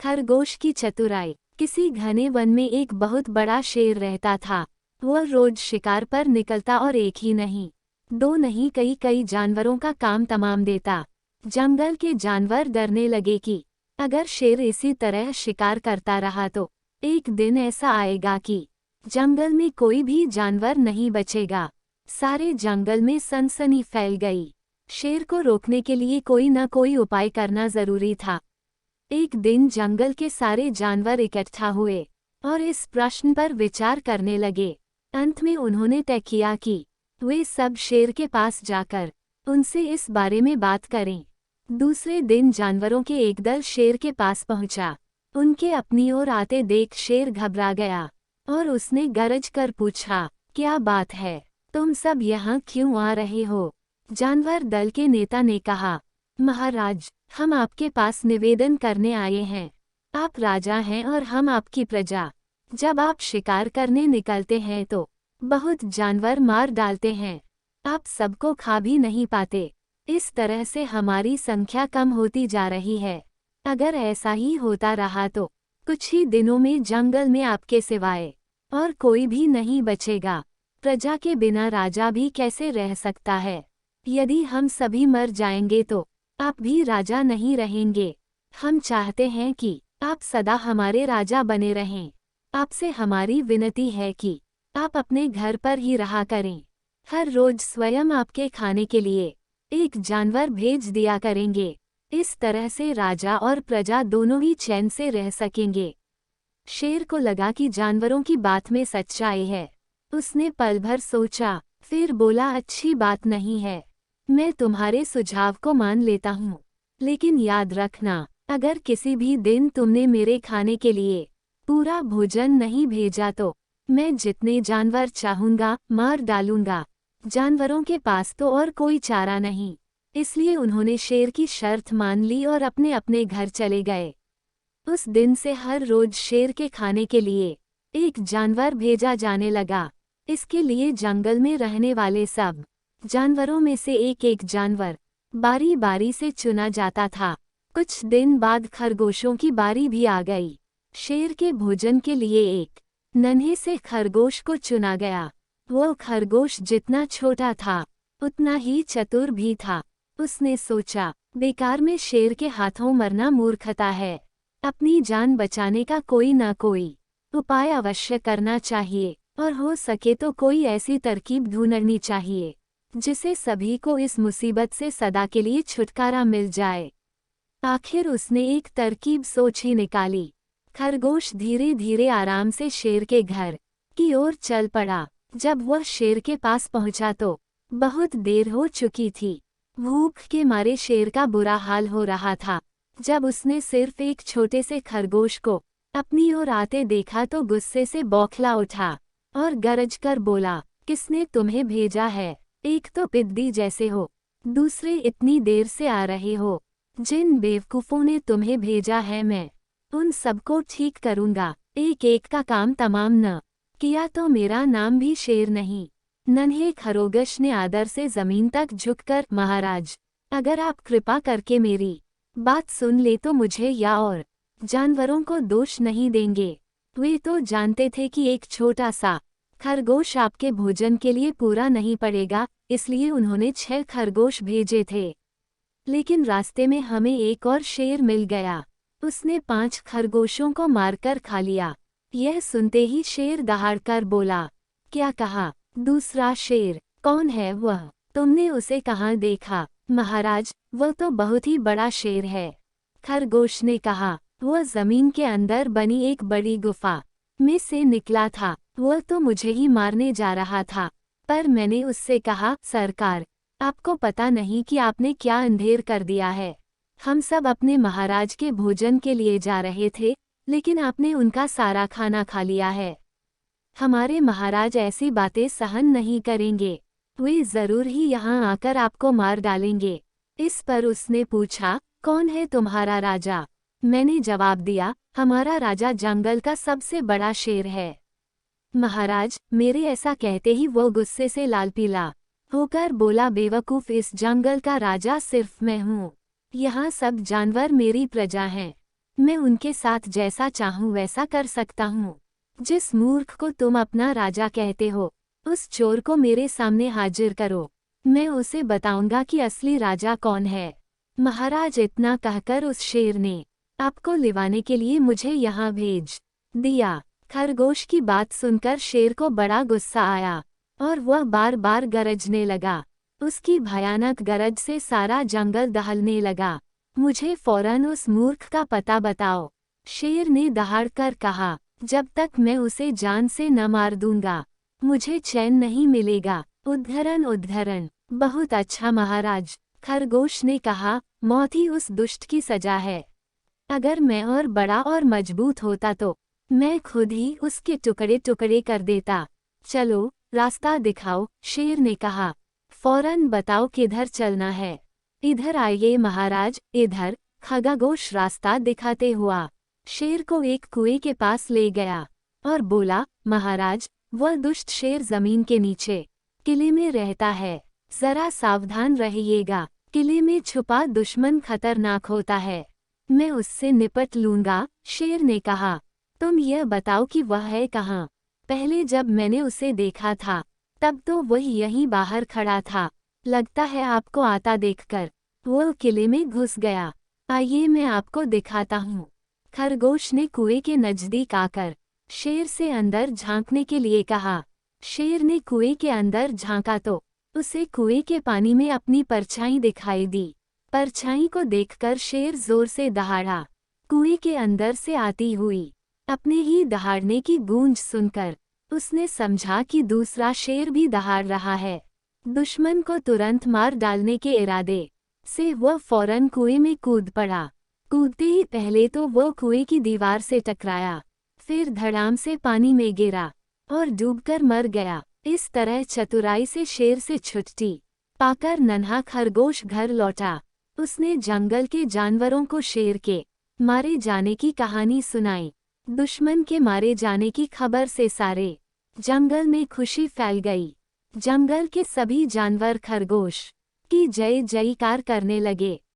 खरगोश की चतुराई। किसी घने वन में एक बहुत बड़ा शेर रहता था। वह रोज शिकार पर निकलता और एक ही नहीं, दो नहीं, कई कई जानवरों का काम तमाम देता। जंगल के जानवर डरने लगे कि अगर शेर इसी तरह शिकार करता रहा तो एक दिन ऐसा आएगा कि जंगल में कोई भी जानवर नहीं बचेगा। सारे जंगल में सनसनी फैल गई। शेर को रोकने के लिए कोई न कोई उपाय करना जरूरी था। एक दिन जंगल के सारे जानवर इकट्ठा हुए और इस प्रश्न पर विचार करने लगे। अंत में उन्होंने तय किया कि वे सब शेर के पास जाकर उनसे इस बारे में बात करें। दूसरे दिन जानवरों के एक दल शेर के पास पहुंचा। उनके अपनी ओर आते देख शेर घबरा गया और उसने गरज कर पूछा, क्या बात है, तुम सब यहाँ क्यों आ रहे हो? जानवर दल के नेता ने कहा, महाराज, हम आपके पास निवेदन करने आए हैं। आप राजा हैं और हम आपकी प्रजा। जब आप शिकार करने निकलते हैं तो बहुत जानवर मार डालते हैं। आप सबको खा भी नहीं पाते। इस तरह से हमारी संख्या कम होती जा रही है। अगर ऐसा ही होता रहा तो कुछ ही दिनों में जंगल में आपके सिवाय और कोई भी नहीं बचेगा। प्रजा के बिना राजा भी कैसे रह सकता है? यदि हम सभी मर जाएंगे तो आप भी राजा नहीं रहेंगे। हम चाहते हैं कि आप सदा हमारे राजा बने रहें। आपसे हमारी विनती है कि आप अपने घर पर ही रहा करें। हर रोज स्वयं आपके खाने के लिए एक जानवर भेज दिया करेंगे। इस तरह से राजा और प्रजा दोनों ही चैन से रह सकेंगे। शेर को लगा कि जानवरों की बात में सच्चाई है। उसने पल भर सोचा, फिर बोला, अच्छी बात नहीं है, मैं तुम्हारे सुझाव को मान लेता हूँ, लेकिन याद रखना, अगर किसी भी दिन तुमने मेरे खाने के लिए पूरा भोजन नहीं भेजा तो मैं जितने जानवर चाहूंगा मार डालूंगा। जानवरों के पास तो और कोई चारा नहीं, इसलिए उन्होंने शेर की शर्त मान ली और अपने अपने घर चले गए। उस दिन से हर रोज शेर के खाने के लिए एक जानवर भेजा जाने लगा। इसके लिए जंगल में रहने वाले सब जानवरों में से एक एक जानवर बारी बारी से चुना जाता था। कुछ दिन बाद खरगोशों की बारी भी आ गई। शेर के भोजन के लिए एक नन्हे से खरगोश को चुना गया। वो खरगोश जितना छोटा था उतना ही चतुर भी था। उसने सोचा, बेकार में शेर के हाथों मरना मूर्खता है। अपनी जान बचाने का कोई न कोई उपाय अवश्य करना चाहिए और हो सके तो कोई ऐसी तरकीब ढूंढनी चाहिए जिसे सभी को इस मुसीबत से सदा के लिए छुटकारा मिल जाए। आखिर उसने एक तरकीब सोच ही निकाली। खरगोश धीरे धीरे आराम से शेर के घर की ओर चल पड़ा। जब वह शेर के पास पहुंचा तो बहुत देर हो चुकी थी। भूख के मारे शेर का बुरा हाल हो रहा था। जब उसने सिर्फ एक छोटे से खरगोश को अपनी ओर आते देखा तो गुस्से से बौखला उठा और गरज कर बोला, किसने तुम्हें भेजा है? एक तो पिद्दी जैसे हो, दूसरे इतनी देर से आ रहे हो। जिन बेवकूफ़ों ने तुम्हें भेजा है मैं उन सबको ठीक करूंगा। एक एक का काम तमाम न किया तो मेरा नाम भी शेर नहीं। नन्हे खरगोश ने आदर से जमीन तक झुककर, महाराज, अगर आप कृपा करके मेरी बात सुन ले तो मुझे या और जानवरों को दोष नहीं देंगे। वे तो जानते थे कि एक छोटा सा खरगोश आपके भोजन के लिए पूरा नहीं पड़ेगा, इसलिए उन्होंने 6 खरगोश भेजे थे। लेकिन रास्ते में हमें एक और शेर मिल गया। उसने 5 खरगोशों को मारकर खा लिया। यह सुनते ही शेर दहाड़कर बोला, क्या कहा? दूसरा शेर? कौन है वह? तुमने उसे कहाँ देखा? महाराज, वह तो बहुत ही बड़ा शेर है। खरगोश ने कहा, वह जमीन के अंदर बनी एक बड़ी गुफा में से निकला था। वह तो मुझे ही मारने जा रहा था, पर मैंने उससे कहा, सरकार, आपको पता नहीं कि आपने क्या अंधेर कर दिया है। हम सब अपने महाराज के भोजन के लिए जा रहे थे, लेकिन आपने उनका सारा खाना खा लिया है। हमारे महाराज ऐसी बातें सहन नहीं करेंगे। वे जरूर ही यहाँ आकर आपको मार डालेंगे। इस पर उसने पूछा, कौन है तुम्हारा राजा? मैंने जवाब दिया, हमारा राजा जंगल का सबसे बड़ा शेर है। महाराज, मेरे ऐसा कहते ही वो गुस्से से लाल पीला होकर बोला, बेवकूफ, इस जंगल का राजा सिर्फ मैं हूँ। यहाँ सब जानवर मेरी प्रजा हैं। मैं उनके साथ जैसा चाहूं वैसा कर सकता हूँ। जिस मूर्ख को तुम अपना राजा कहते हो, उस चोर को मेरे सामने हाजिर करो। मैं उसे बताऊंगा कि असली राजा कौन है। महाराज, इतना कहकर उस शेर ने आपको लिवाने के लिए मुझे यहाँ भेज दिया। खरगोश की बात सुनकर शेर को बड़ा गुस्सा आया और वह बार बार गरजने लगा। उसकी भयानक गरज से सारा जंगल दहलने लगा। मुझे फौरन उस मूर्ख का पता बताओ, शेर ने दहाड़कर कहा। जब तक मैं उसे जान से न मार दूंगा, मुझे चैन नहीं मिलेगा। उद्धरण उद्धरण। बहुत अच्छा महाराज, खरगोश ने कहा, मौत ही उस दुष्ट की सजा है। अगर मैं और बड़ा और मजबूत होता तो मैं खुद ही उसके टुकड़े टुकड़े कर देता। चलो, रास्ता दिखाओ, शेर ने कहा। फौरन बताओ किधर चलना है। इधर आइए महाराज, इधर। खरगोश रास्ता दिखाते हुआ शेर को एक कुएं के पास ले गया और बोला, महाराज, वह दुष्ट शेर जमीन के नीचे किले में रहता है। जरा सावधान रहिएगा। किले में छुपा दुश्मन खतरनाक होता है। मैं उससे निपट लूंगा, शेर ने कहा। तुम यह बताओ कि वह है कहाँ? पहले जब मैंने उसे देखा था, तब तो वह यहीं बाहर खड़ा था। लगता है आपको आता देखकर वो किले में घुस गया। आइए मैं आपको दिखाता हूँ। खरगोश ने कुएं के नजदीक आकर शेर से अंदर झांकने के लिए कहा। शेर ने कुएं के अंदर झांका तो उसे कुएं के पानी में अपनी परछाई दिखाई दी। परछाई को देखकर शेर जोर से दहाड़ा। कुएं के अंदर से आती हुई अपने ही दहाड़ने की गूंज सुनकर उसने समझा कि दूसरा शेर भी दहाड़ रहा है। दुश्मन को तुरंत मार डालने के इरादे से वह फौरन कुएं में कूद पड़ा। कूदते ही पहले तो वह कुएं की दीवार से टकराया, फिर धड़ाम से पानी में गिरा और डूबकर मर गया। इस तरह चतुराई से शेर से छुट्टी पाकर नन्हा खरगोश घर लौटा। उसने जंगल के जानवरों को शेर के मारे जाने की कहानी सुनाई। दुश्मन के मारे जाने की खबर से सारे जंगल में खुशी फैल गई। जंगल के सभी जानवर खरगोश की जय जयकार करने लगे।